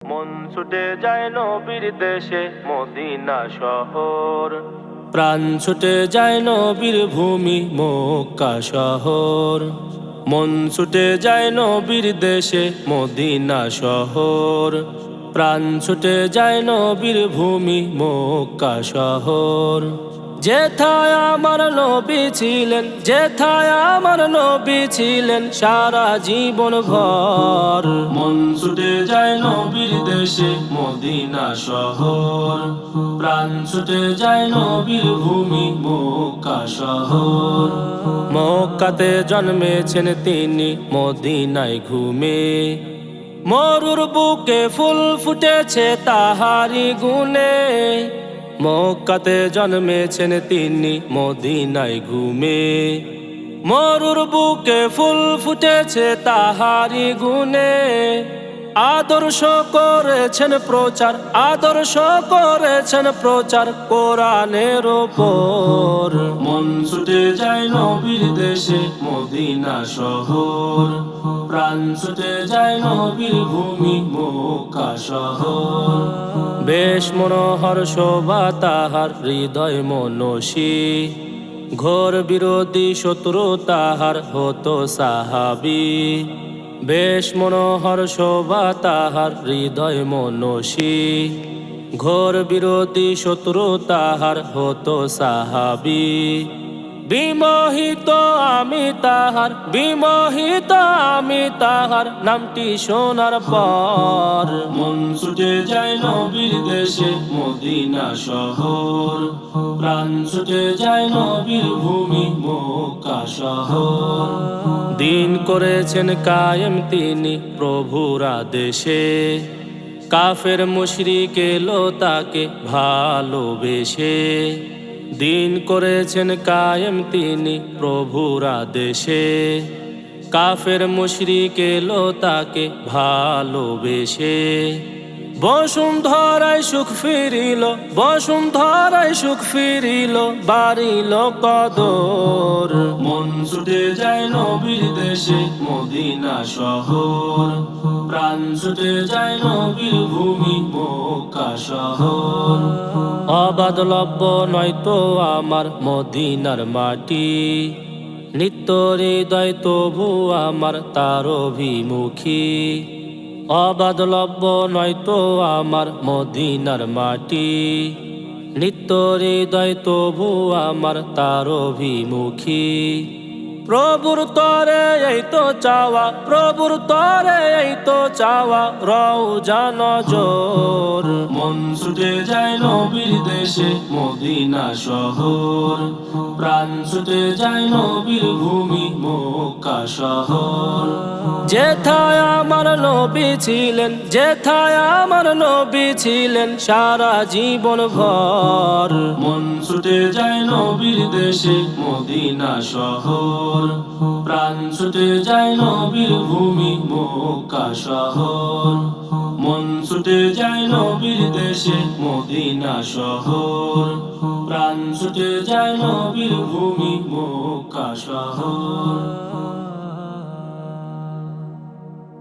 মন ছুটে যায় নবীর দেশে মদিনা শহর, প্রাণ ছুটে যায় নবীর ভূমি মক্কা শহর। মন ছুটে যায় নবীর দেশে মদিনা শহর, প্রাণ ছুটে যায় নবীর ভূমি মক্কা শহর। যেথায় আমার নবী ছিলেন, যেথায় আমার নবী ছিলেন সারা জীবন ভর। মন ছুটে যায় নবীর দেশে মদিনা শহর, প্রাণ ছুটে যায় নবীর ভূমি মক্কা শহর। মক্কাতে জন্মেছেন তিনি মদিনায় ঘুমে, মরুর বুকে ফুল ফুটেছে তাহারি গুণে। মক্কাতে জন্মেছেন তিনি মদিনায় ঘুমে, মরুর বুকে ফুল ফুটেছে তাহারি গুণে। আদর্শ করেছেন প্রচার, আদর্শ করেছেন প্রচার কোরআনের ওপর। মন ছুটে যায় নবীর দেশে মদিনা শহর, প্রাণ ছুটে যায় নবীর ভূমি মক্কা শহর। বেশ মনোহর শোভা তাহার হৃদয় মনসী, ঘোর বিরোধী শত্রু তাহার হতো সাহাবী। বেশ মনোহর শোভা তাহার হৃদয় মনসী, ঘোর বিরোধী শত্রু তাহার হতো সাহাবী। বিমোহিত আমি তাহার, বিমোহিত আমি তাহার নামটি শোনার পর। মন ছুটে যায় নবীর দেশে মদিনা শহর, প্রাণ ছুটে যায় নবীর ভূমি মক্কা শহর। দিন করেছেন কায়েম তিনি প্রভুর আদেশে, কাফের মুশরিক এলো তাকে ভালোবেসে। দিন করেছেন কায়েম তিনি প্রভুর আদেশে, কাফের মুশরিক এলো তাকে ভালোবেসে। বসুন্ধরায় সুখ ফিরিল, বসুন্ধরায় সুখ ফিরিল, বাড়িল কদর। মন ছুটে যায় নবীর দেশে মদিনা শহর, প্রাণ ছুটে যায় নবীর ভূমি মক্কা শহর। অবাধ লভ্য নয়তো আমার মদিনার মাটি, নিত্য হৃদয় তবু আমার তার অভিমুখী। অবাধ লভ্য নয়তো আমার মদিনার মাটি, নিত্য হৃদয় তবু আমার তার অভিমুখী। প্রভুর তরে এই তো চাওয়া, প্রভুর তরে এই তো চাওয়া, রওজা নজর। মন ছুটে যায় নবীর দেশে মদিনা শহর, প্রাণ ছুটে যায় নবীর ভূমি মক্কা শহর। যেথায় আমার নবী ছিলেন, যেথায় আমার নবী ছিলেন সারা জীবন ভর। মন ছুটে যায় নবীর দেশে মদিনা শহর, প্রাণ ছুটে যায় নবীর ভূমি মক্কা শহর। মন ছুটে যায় নবীর দেশে মদিনা শহর, প্রাণ ছুটে যায় নবীর ভূমি মক্কা শহর।